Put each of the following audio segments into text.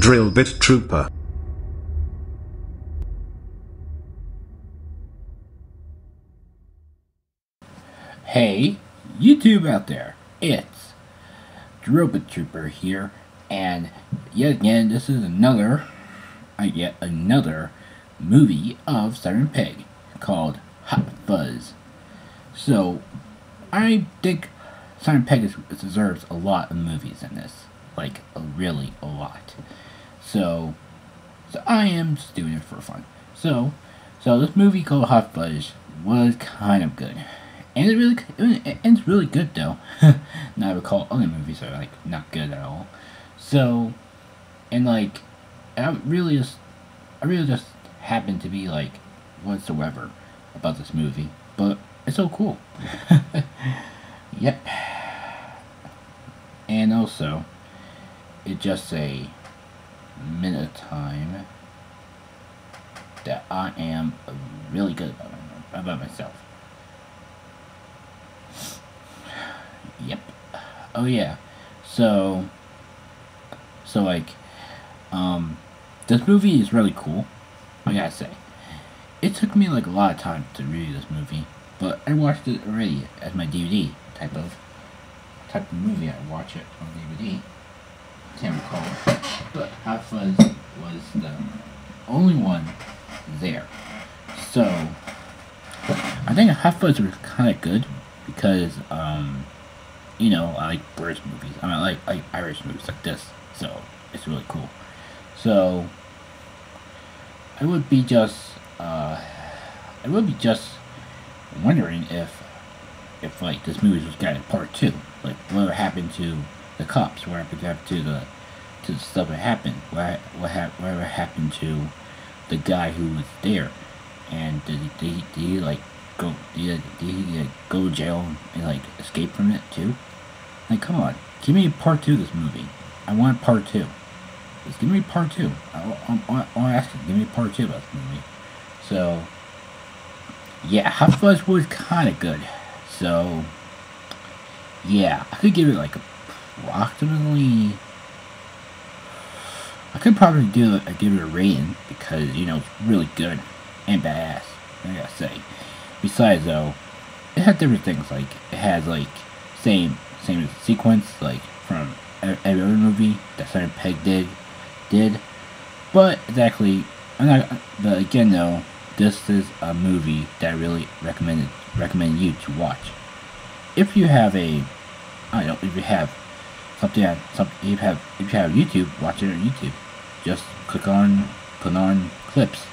Drill bit trooper. Hey, YouTube out there, it's Drill bit Trooper here, and yet again, this is yet another movie of Simon Pegg called Hot Fuzz. So, I think Simon Pegg deserves a lot of movies in this, like really a lot. So I am just doing it for fun. So this movie called Hot Fuzz was kind of good. And it's really good though. Now I recall other movies are like not good at all. So, and like, I really just happen to be like whatsoever about this movie, but it's so cool. Yep. And also, it's just a minute of time that I am really good about myself. Yep. Oh yeah. So like, this movie is really cool. I gotta say, it took me like a lot of time to review this movie, but I watched it already as my DVD type of movie. I watch it on DVD. Can't recall, but Hot Fuzz was the only one there. So I think Hot Fuzz was kind of good because you know, I like British movies. I mean, I like Irish movies like this, so it's really cool. So I would be just wondering if like this movie was got a part 2, like whatever happened to the cops, what happened to the stuff that happened, whatever happened to the guy who was there, and did he like go go to jail and like escape from it too? Like, come on, give me a part 2 of this movie. I want part 2. Just give me part 2. I want to ask you, give me part 2 about this movie. So yeah, Hot Fuzz was kind of good. So yeah, I could give it like approximately. I could probably give it a rating because, you know, it's really good and badass, I gotta say. Besides though, it had different things, like it has like same sequence like from every other movie that Simon Pegg did, but it's actually, but again though, this is a movie that I really recommend you to watch. If you have if you have if you have YouTube, watch it on YouTube. Just put on clips.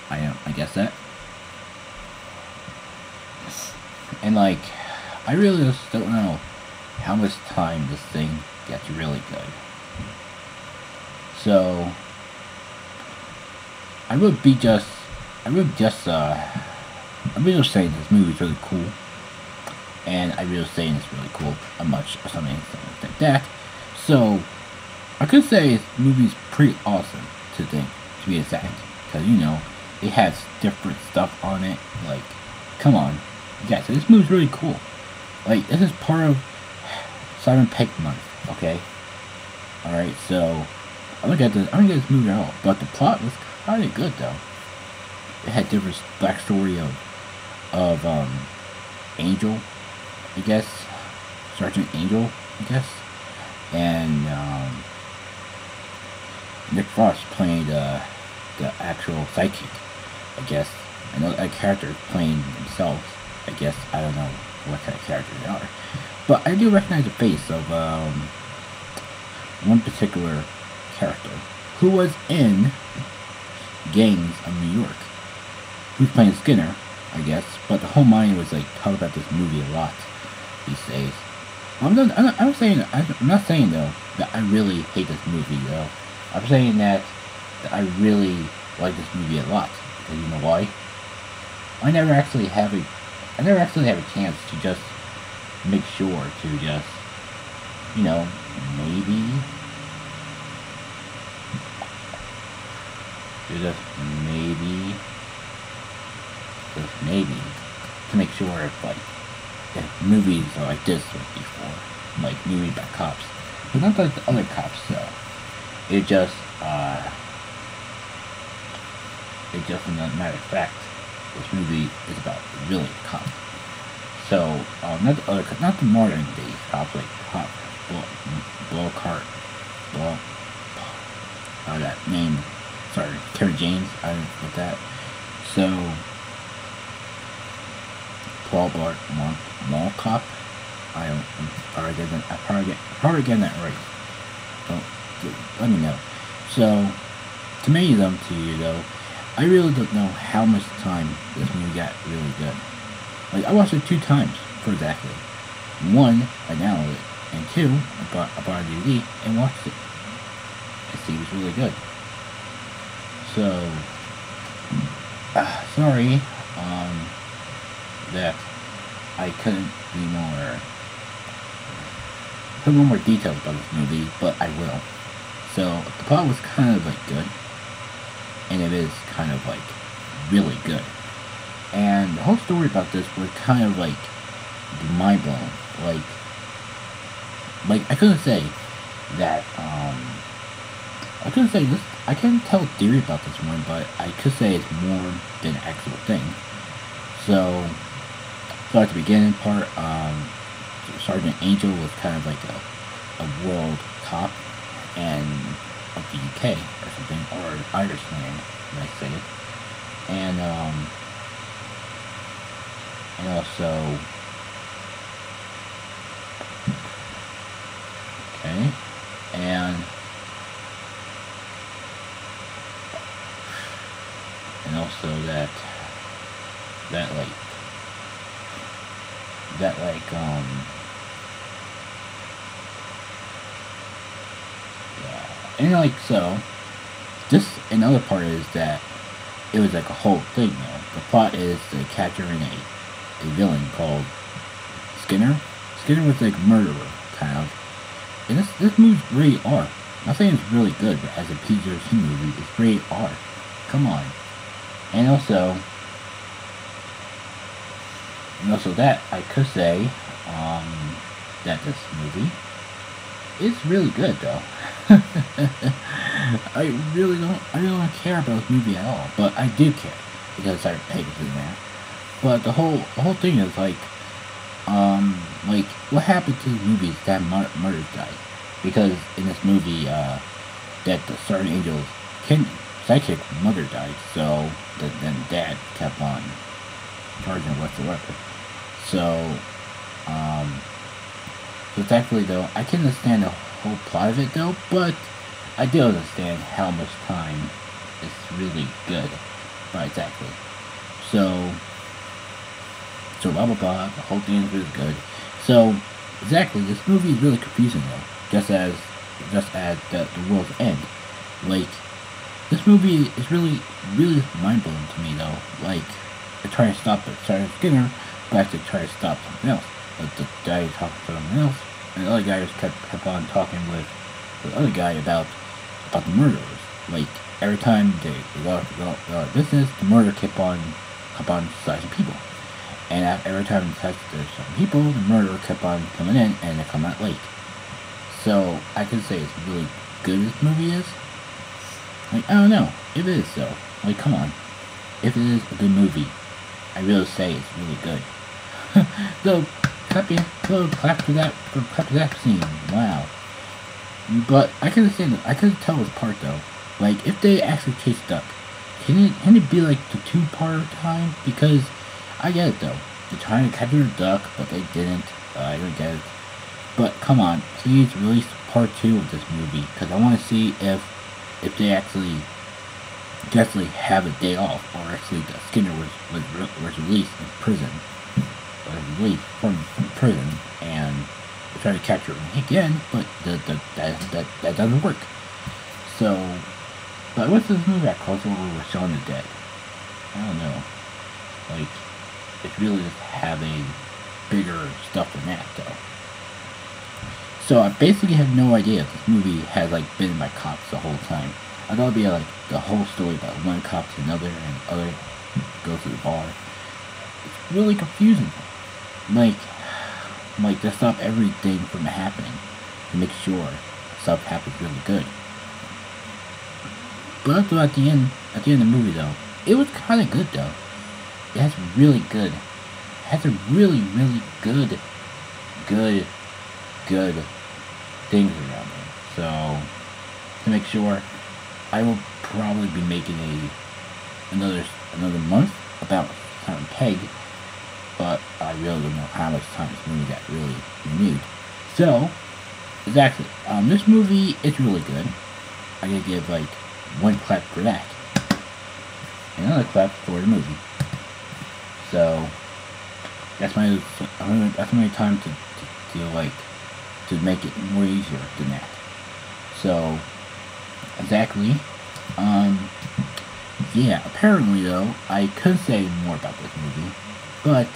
I guess that. And like, I really just don't know how much time this thing gets really good. So I'm just saying this movie is really cool, and I'm just saying it's really cool, or something like that. So I could say this movie's pretty awesome to be exact, because you know it has different stuff on it. Like, come on, guys, this movie's really cool. Like, this is part of Simon Pegg month, okay? All right, so I don't get this movie at all, but the plot was kind of good though. It had different backstory of Angel, I guess, Sergeant Angel, I guess, and Nick Frost playing the actual psychic, I guess. I know that character playing themselves, I guess. I don't know what kind of characters they are, but I do recognize the face of one particular character who was in Gangs of New York, who's playing Skinner, I guess. But the whole mind was like talk about this movie a lot these days. I'm not saying though that I really hate this movie though. I'm saying that I really like this movie a lot, because you know why? I never actually have a chance to just make sure to just, you know, maybe to make sure if movies are like this before, like movies about cops, but not like the other cops though. It just it just, as a matter of fact, this movie is about really cops. So, not the modern day cops, like cop, that name, sorry, Kerry James, I didn't put that. So, Paul Blart Mall Cop. I'm probably getting that right. Don't let me know. So, to many of them, to you though, I really don't know how much time this movie got really good. Like, I watched it 2 times for exactly. 1, I downloaded it, and 2, I bought a DVD and watched it. I see it was really good. So, sorry, that I couldn't be put more details about this movie, but I will. So, the plot was kind of, like, good, and it is kind of, like, really good. And the whole story about this was kind of, like, mind-blowing. Like, I couldn't say that, I couldn't say this, I can't tell a theory about this one, but I could say it's more than an actual thing. So at the beginning part, Sergeant Angel was kind of like a world cop and of the UK or something, or Irishland, when I say it. And also, okay, and also that yeah, and like, so this, another part is that it was like a whole thing though. The plot is to capture a villain called Skinner. Skinner was like a murderer, kind of. And this movie's rated R. I'm not saying it's really good, but as a PG-13 movie, it's rated R. Come on. And also that I could say that this movie is really good though. I really don't care about this movie at all, but I do care because Sergeant Pegg is in there. But the whole thing is like what happened to the movie is that murders died, because in this movie that the Sergeant Angel's sidekick mother died, so then Dad kept on charging whatsoever. So thankfully though, I can understand the whole plot of it though, but I do understand how much time is really good. Right, exactly. So blah blah blah, the whole thing is really good. So exactly, this movie is really confusing though, just as the world's end. Like, this movie is really mind blowing to me though. Like, I try to stop it, Sergeant Skinner, but I have to try to stop something else. Like, the guy talking to someone else, and the other guy just kept on talking with the other guy about the murderers. Like, every time they go out of business, the murderer kept on slashing people. And every time they touched some people, the murderer kept on coming in, and they come out late. So, I could say it's really good this movie is. Like, I don't know. If it is though. Like, come on. If it is a good movie, I really say it's really good. So, clap to that scene. Wow. But I can understand, I couldn't tell this part though. Like, if they actually chase duck, can it be like the 2-part time? Because I get it though. They're trying to capture the duck, but they didn't. I don't get it. But come on, please release part 2 of this movie, because I want to see if they actually have a day off, or actually the Skinner was released in prison, released from prison, and they try to capture him again, but that doesn't work. So, but what's this movie that crossover with Shaun the Dead? I don't know. Like, it's really just having bigger stuff than that, though. So I basically have no idea if this movie has like been by cops the whole time. I thought it'd be like the whole story about one cop to another and the other goes to the bar. It's really confusing. Like to stop everything from happening, to make sure stuff happens really good. But also at the end of the movie though, it was kind of good though. It has really good, has a really good things around it. So to make sure, I will probably be making another month about Pegg, but I really don't know how much time this movie got really renewed. So exactly, this movie is really good. I gotta give like one clap for that, and another clap for the movie. So that's my time to make it more easier than that. So exactly, yeah. Apparently though, I could say more about this movie, but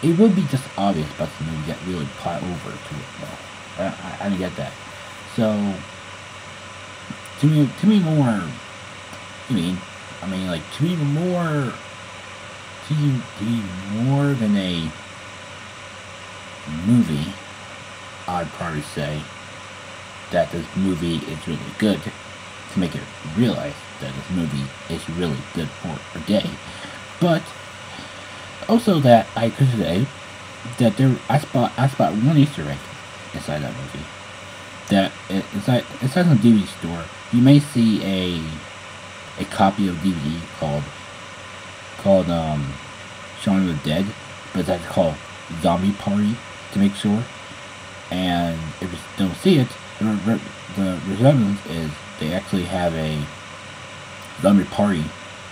it would be just obvious about the movie that really plot over to it though. I don't get that. So to me more. To be more than a movie, I'd probably say that this movie is really good, to make it realize that this movie is really good for a day. But also that I could say that I spot one Easter egg inside that movie. That inside the DVD store, you may see a copy of DVD called Shaun of the Dead, but that's called Zombie Party, to make sure. And if you don't see it, the resemblance is they actually have a Zombie Party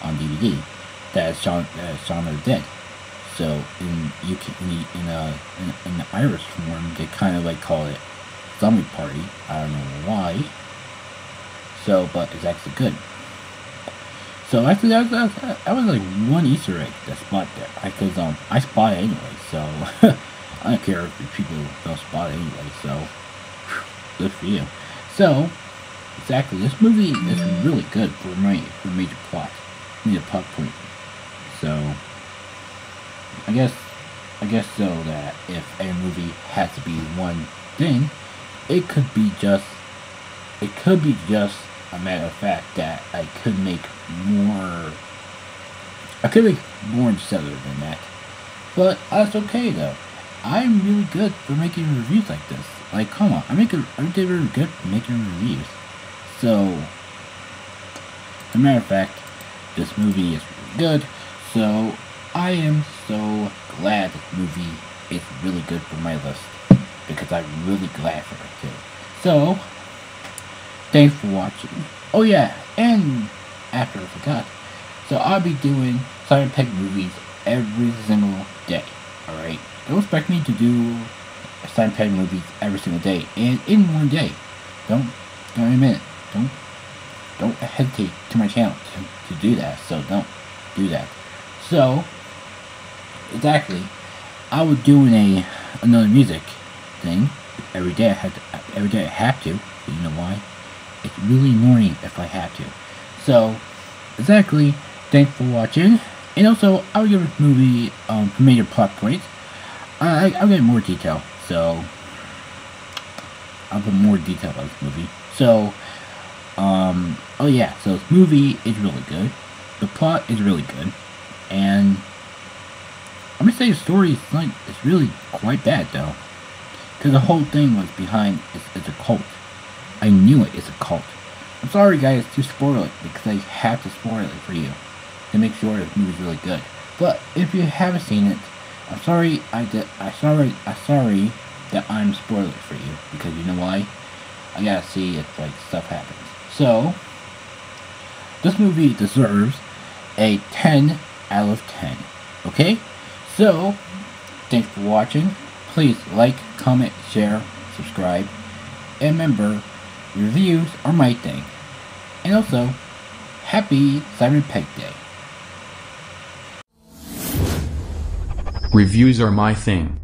on DVD that is Shaun of the Dead. So in the Irish form, they kind of like call it Zombie Party. I don't know why. So, but it's actually good. So actually, that was like one Easter egg that's spot there. I spot it anyway, so I don't care if people don't spot it anyway. So good for you. So exactly, this movie is really good for major plot point. So I guess so that if a movie has to be one thing, it could be just a matter of fact that I could make more subtler than that. But that's okay though. I'm really good for making reviews like this. Like, come on, I did really good for making reviews. So, as a matter of fact, this movie is really good. So, I am so glad this movie is really good for my list, because I'm really glad for it too. So, thanks for watching. Oh yeah, and after I forgot, so I'll be doing Simon Pegg movies every single day. Alright? Don't expect me to do Simon Pegg movies every single day and in one day. Don't admit it. Don't hesitate to my channel to do that. So don't do that. So exactly, I was doing another music thing every day. Every day I have to. But you know why? It's really annoying if I have to. So exactly, thanks for watching. And also, I'll give this movie major plot points. I'll get more detail. So I'll put more detail about this movie. So oh yeah, so this movie is really good. The plot is really good, and I'm gonna say the story is really quite bad though, because the whole thing was behind it's a cult. I knew it's a cult. I'm sorry guys to spoil it, because I have to spoil it for you to make sure this movie's really good. But if you haven't seen it, I'm sorry. I'm sorry that I'm spoiling it for you, because you know why? I gotta see if like stuff happens. So this movie deserves a 10 out of 10. Okay? So thanks for watching. Please like, comment, share, subscribe, and remember, reviews are my thing. And also, happy Simon Pegg Day. Reviews are my thing.